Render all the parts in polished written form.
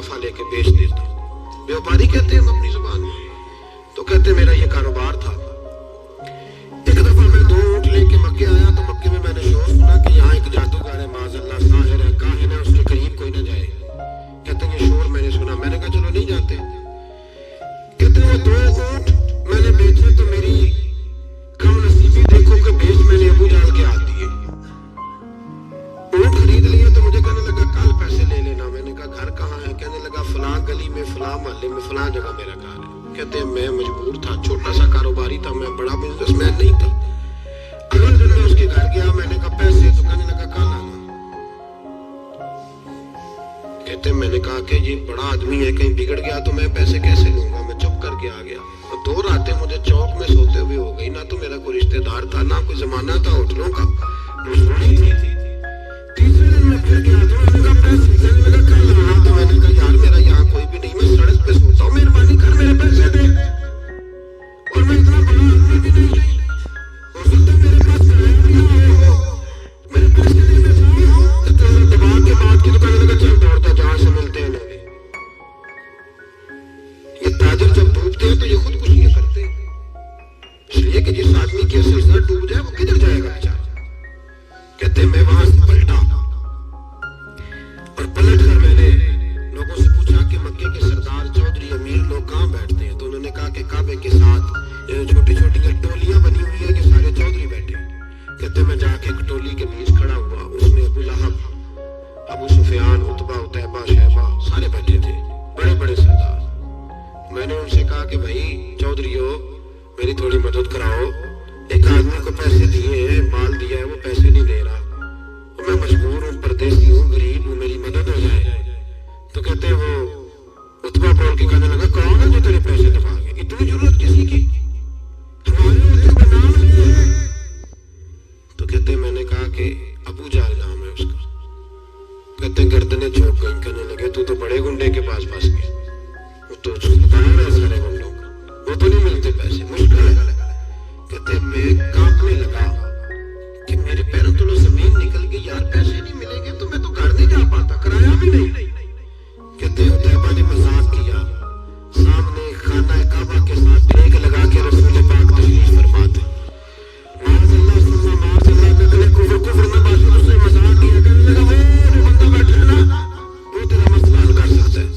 दफा लेके बेच देता हूँ। व्यापारी कहते हैं हम अपनी जुबान में, तो कहते मेरा ये कारोबार था। एक दफा मैं 2 ऊँट लेके मक्के आया, तो मक्के में मैंने शोर सुना कि यहाँ एक जादूगर है, माज़अल्लाह साहिर है, काहिन है, उसके करीब कोई ना जाए। कहते हैं ये शोर मैंने सुना। मैंने कहा चलो नहीं जाते। कहते हैं वो 2 ऊँट मैंने बेचे तो मेरी कम नसीबी देखो कि बेच मैंने अबू जाल के हाथ दिए। ऊँट खरीद लिए तो मुझे कहने लगा कल पैसे ले लेना। मैंने कहा घर कहाँ है? कहने लगा फलां गली में, फलां मोहल्ले में, फलां जगह मेरा घर है। कहते हैं मैं मजबूर था, छोटा सा कारोबारी था, मैं बड़ा बिजनेसमैन नहीं था। अगले दिन मैं उसके घर गया, मैंने कहा पैसे, तो कहने लगा कल आना। कहते मैंने कहा कि ये बड़ा आदमी है, कहीं बिगड़ गया तो मैं पैसे कैसे लूंगा। मैं चुप करके आ गया। और 2 रातें मुझे चौक में सोते हुए हो गई। ना तो मेरा कोई रिश्तेदार था, ना कोई जमाना था होटलों का, मजबूरी थी। तीसरे दिन मैं फिर गया तो मैंने कहा पैसे, कहने लगा कल आना। तो मैंने कहा यार मेरा यहाँ कोई भी नहीं, मैं सड़क पे सोता हूँ, मेहरबानी कर मेरे पैसे दे। और मैं इतना बड़ा आदमी भी नहीं, हो सकता है मेरे पास किराया भी ना हो, मेरे पैसे देने चाहिए। तो दबा के बात की तो कहने लगा चल दौड़ता जहाँ से मिलते हैं लोग। ये ताजिर जब डूबते हैं तो ये खुदकुशियां करते हैं, इसलिए कि जिस आदमी के सिलसिला डूब जाए वो किधर जाएगा बेचारा। कहते मैं वहां से पलटा और पलट कर मैंने लोगों से पूछा कि मक्के के सरदार चौधरी अमीर लोग कहाँ बैठते हैं। तो उन्होंने कहा कि काबे के साथ छोटी छोटी टोलियां बनी हुई है कि सारे चौधरी बैठे। कहते मैं जाके एक टोली के बीच खड़ा हुआ, उसमें अबू लहब, अबू सुफियान, उतबा, उतैबा, शैबा सारे बैठे थे, बड़े बड़े सरदार। मैंने उनसे कहा कि भाई चौधरीओ मेरी थोड़ी मदद कराओ, एक आदमी को पैसे दिए हैं, माल दिया है, वो पैसे नहीं दे रहा, और मैं मजबूर हूँ, परदेसी हूँ, गरीब हूँ, मेरी मदद हो जाए। तो कहते वो उतबा बोल के कहने लगा कौन है जो तेरे पैसे दबाएगा, इतनी जरूरत किसी की, हमारे उतबा नाम है। तो कहते मैंने कहा कि अबू जाल नाम है उसका। कहते गर्दनें झोंक गई, कहने लगे तू तो बड़े गुंडे के पास फंस गया, वो तो सरदार है सारे गुंडों का, वो तो नहीं मिलते पैसे, मुश्किल है। कहते मैं कांपने लगा कि मेरे पैरों तलों जमीन निकल गई, यार पैसे नहीं मिलेंगे तो मैं तो घर नहीं जा पाता, किराया भी नहीं। कहते उतैबा ने मजाक किया, सामने खाना काबा के साथ ब्रेक लगा के रसूल पाक तशरीफ फरमा थे। माज़अल्लाह सुन्ना माज़अल्लाह ने कले कुफ्र में बात उसने मजाक किया, कहने लगा वो जो बंदा बैठा है ना वो तेरा मसला हल कर सकता है।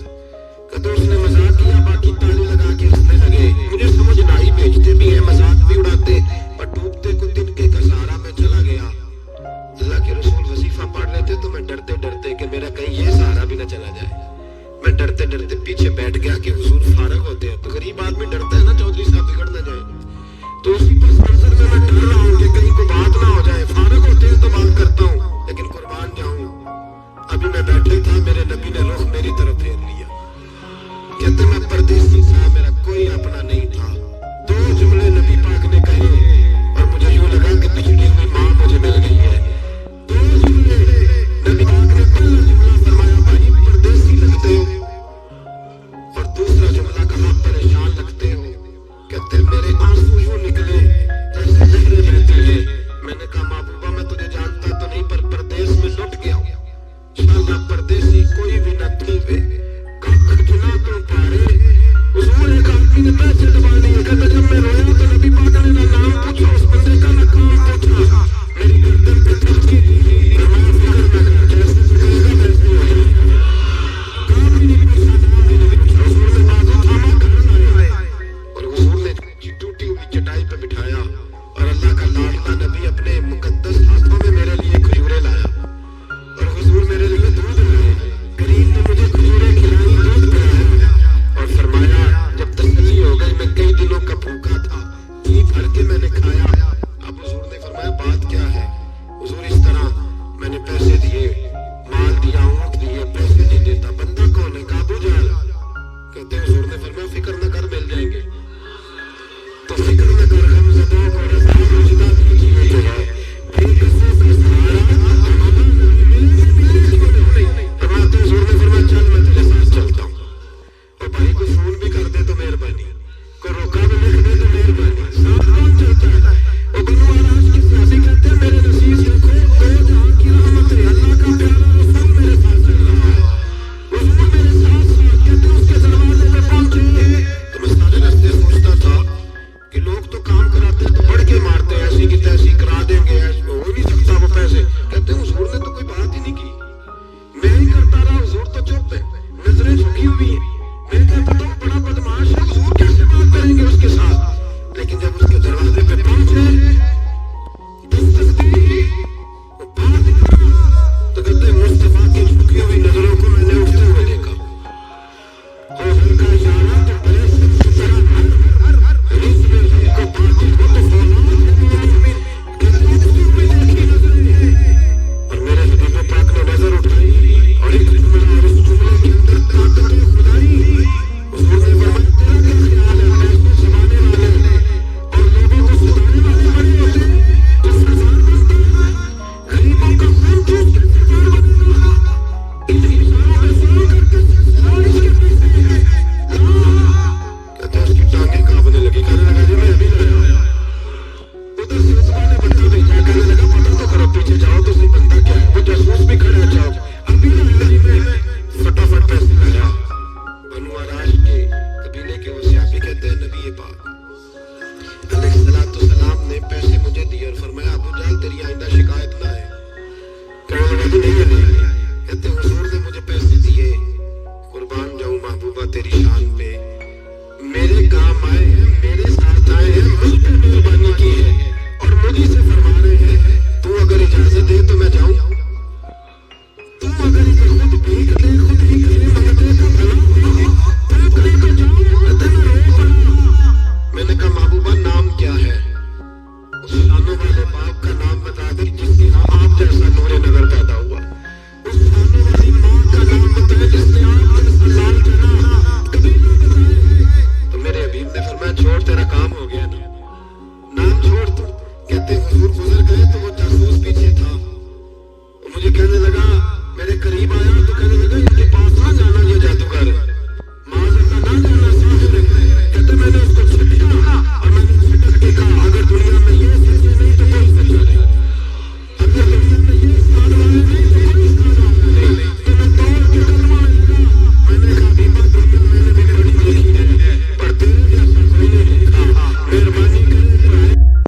कहते उसने मजाक किया, बाकी ताली लगा के हंसने लगे। मुझे समझ نبی پاک